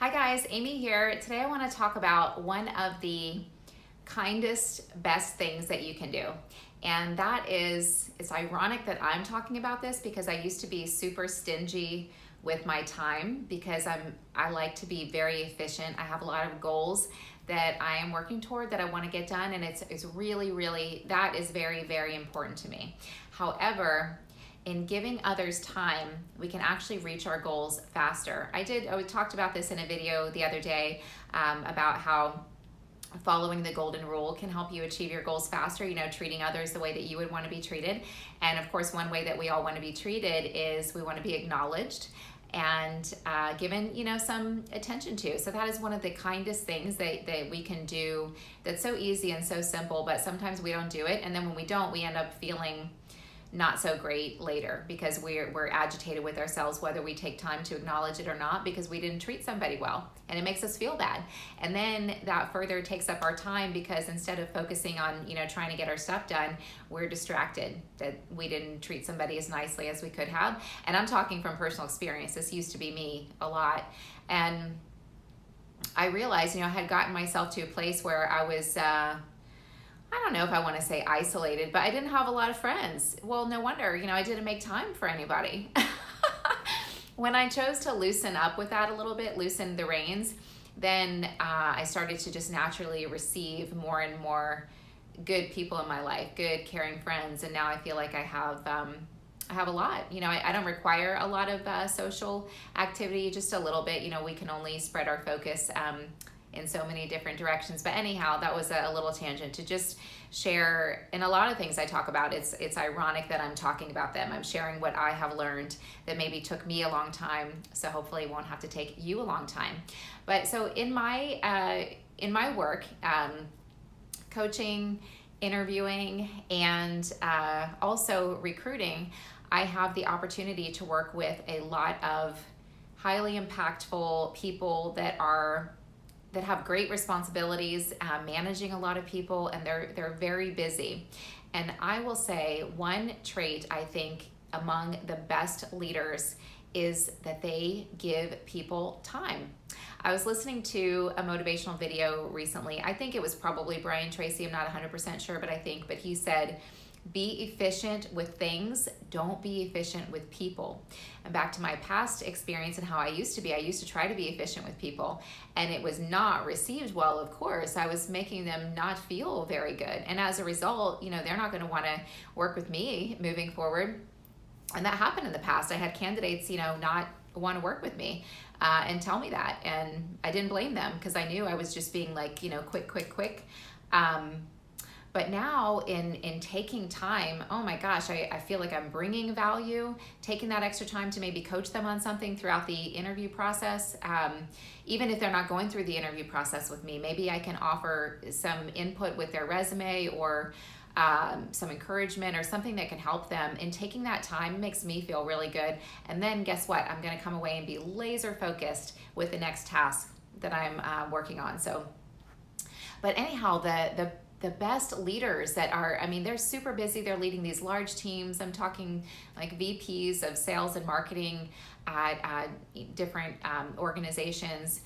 Hi guys, Amy here. Today I want to talk about one of the kindest, best things that you can do. And that is, it's ironic that I'm talking about this because I used to be super stingy with my time because I like to be very efficient. I have a lot of goals that I am working toward that I want to get done, and it's really that is very important to me. However, in giving others time, we can actually reach our goals faster. I talked about this in a video the other day about how following the golden rule can help you achieve your goals faster, treating others the way that you would want to be treated. And of course, one way that we all want to be treated is we want to be acknowledged and given some attention to. So that is one of the kindest things that we can do, that's so easy and so simple, but sometimes we don't do it, and then when we don't, we end up feeling not so great later because we're agitated with ourselves whether we take time to acknowledge it or not, because we didn't treat somebody well, and it makes us feel bad. And then that further takes up our time because instead of focusing on trying to get our stuff done, we're distracted that we didn't treat somebody as nicely as we could have. And I'm talking from personal experience. This used to be me a lot, and I realized I had gotten myself to a place where I was I don't know if I want to say isolated, but I didn't have a lot of friends. Well, no wonder, I didn't make time for anybody. When I chose to loosen up with that a little bit, loosen the reins, then I started to just naturally receive more and more good people in my life, good, caring friends. And now I feel like I have a lot. I don't require a lot of social activity, just a little bit. We can only spread our focus in so many different directions. But anyhow, that was a little tangent to just share. In a lot of things I talk about, it's ironic that I'm talking about them. I'm sharing what I have learned that maybe took me a long time, so hopefully it won't have to take you a long time. But so in my work, coaching, interviewing, and also recruiting, I have the opportunity to work with a lot of highly impactful people that have great responsibilities, managing a lot of people, and they're very busy. And I will say one trait I think among the best leaders is that they give people time. I was listening to a motivational video recently. I think it was probably Brian Tracy. I'm not 100% sure, but he said, be efficient with things, don't be efficient with people. And back to my past experience and how I used to try to be efficient with people, and it was not received well, of course. I was making them not feel very good. And as a result, they're not going to want to work with me moving forward. And that happened in the past. I had candidates, not want to work with me and tell me that. And I didn't blame them because I knew I was just being like, quick. But now in taking time, oh my gosh, I feel like I'm bringing value, taking that extra time to maybe coach them on something throughout the interview process. Even if they're not going through the interview process with me, maybe I can offer some input with their resume or some encouragement or something that can help them. And taking that time makes me feel really good. And then guess what? I'm going to come away and be laser focused with the next task that I'm working on. So, but anyhow, the best leaders that are, they're super busy. They're leading these large teams. I'm talking like VPs of sales and marketing at different organizations.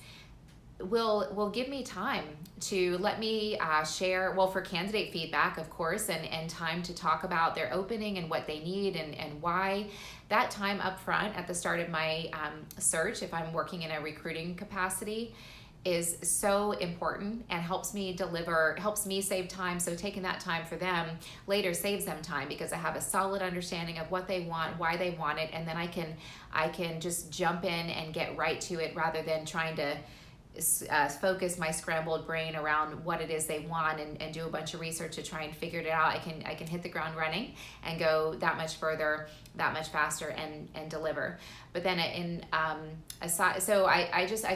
Will give me time to let me share, for candidate feedback, of course, and time to talk about their opening and what they need and why. That time up front at the start of my search, if I'm working in a recruiting capacity, is so important and helps me save time. So taking that time for them later saves them time because I have a solid understanding of what they want, why they want it, and then I can just jump in and get right to it rather than trying to focus my scrambled brain around what it is they want and do a bunch of research to try and figure it out. I can hit the ground running and go that much further, that much faster, and deliver. But then I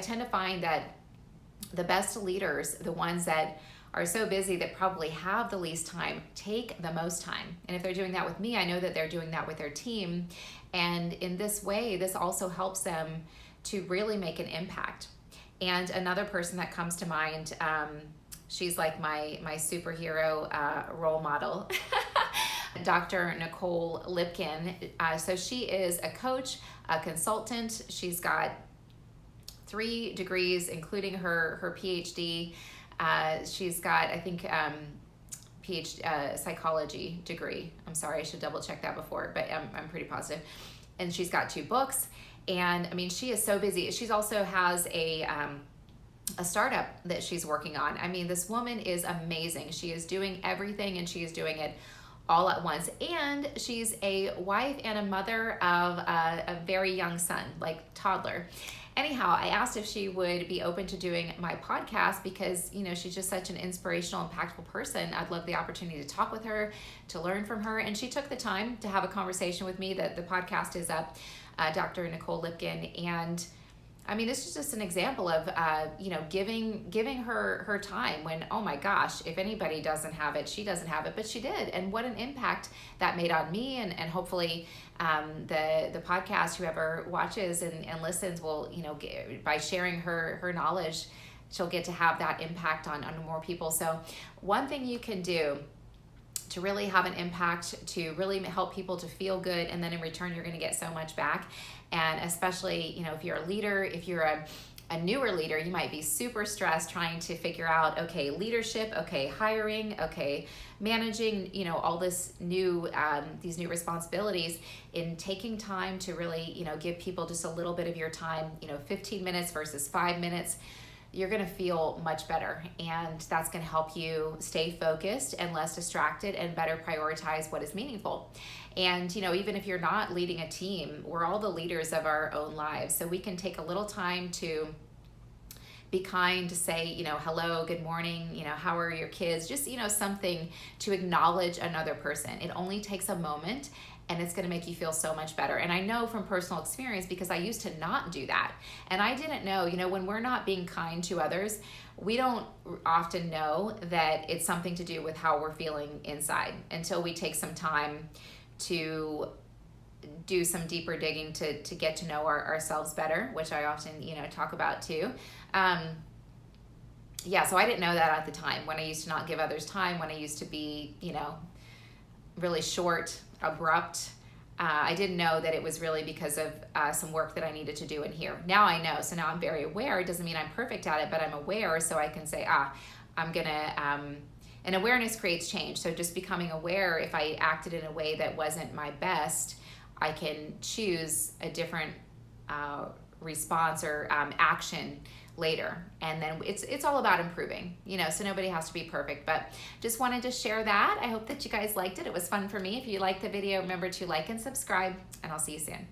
tend to find that the best leaders, the ones that are so busy that probably have the least time, take the most time. And if they're doing that with me, I know that they're doing that with their team. And in this way, this also helps them to really make an impact. And another person that comes to mind, she's like my superhero role model, Dr. Nicole Lipkin. So she is a coach, a consultant. She's got 3 degrees, including her PhD. She's got, I think, PhD psychology degree. I'm sorry, I should double check that before, but I'm pretty positive. And she's got 2 books. And I mean, she is so busy. She's also has a startup that she's working on. I mean, this woman is amazing. She is doing everything, and she is doing it all at once. And she's a wife and a mother of a very young son, like toddler. Anyhow, I asked if she would be open to doing my podcast because, you know, she's just such an inspirational, impactful person. I'd love the opportunity to talk with her, to learn from her. And she took the time to have a conversation with me. The podcast is up, Dr. Nicole Lipkin. And I mean, this is just an example of, you know, giving her time when, oh my gosh, if anybody doesn't have it, she doesn't have it, but she did. And what an impact that made on me. And hopefully the podcast, whoever watches and listens will, you know, by sharing her knowledge, she'll get to have that impact on more people. So one thing you can do to really have an impact, to really help people to feel good, and then in return, you're going to get so much back. And especially, you know, if you're a leader, if you're a newer leader, you might be super stressed trying to figure out, okay, leadership, okay, hiring, okay, managing, you know, all this new, these new responsibilities. In taking time to really, you know, give people just a little bit of your time, you know, 15 minutes versus 5 minutes, you're going to feel much better. And that's going to help you stay focused and less distracted and better prioritize what is meaningful. And, you know, even if you're not leading a team, we're all the leaders of our own lives. So we can take a little time to be kind, to say, you know, hello, good morning, you know, how are your kids? Just, you know, something to acknowledge another person. It only takes a moment, and it's going to make you feel so much better. And I know from personal experience, because I used to not do that. And I didn't know, you know, when we're not being kind to others, we don't often know that it's something to do with how we're feeling inside until we take some time to do some deeper digging to get to know ourselves better, which I often, you know, talk about too. Yeah, so I didn't know that at the time, when I used to not give others time, when I used to be, you know, really short, abrupt. I didn't know that it was really because of some work that I needed to do in here. Now I know, so now I'm very aware. It doesn't mean I'm perfect at it, but I'm aware, so I can say, I'm gonna, and awareness creates change. So just becoming aware, if I acted in a way that wasn't my best, I can choose a different response or action later. And then it's all about improving, you know, so nobody has to be perfect. But just wanted to share that. I hope that you guys liked it. It was fun for me. If you liked the video, remember to like and subscribe, and I'll see you soon.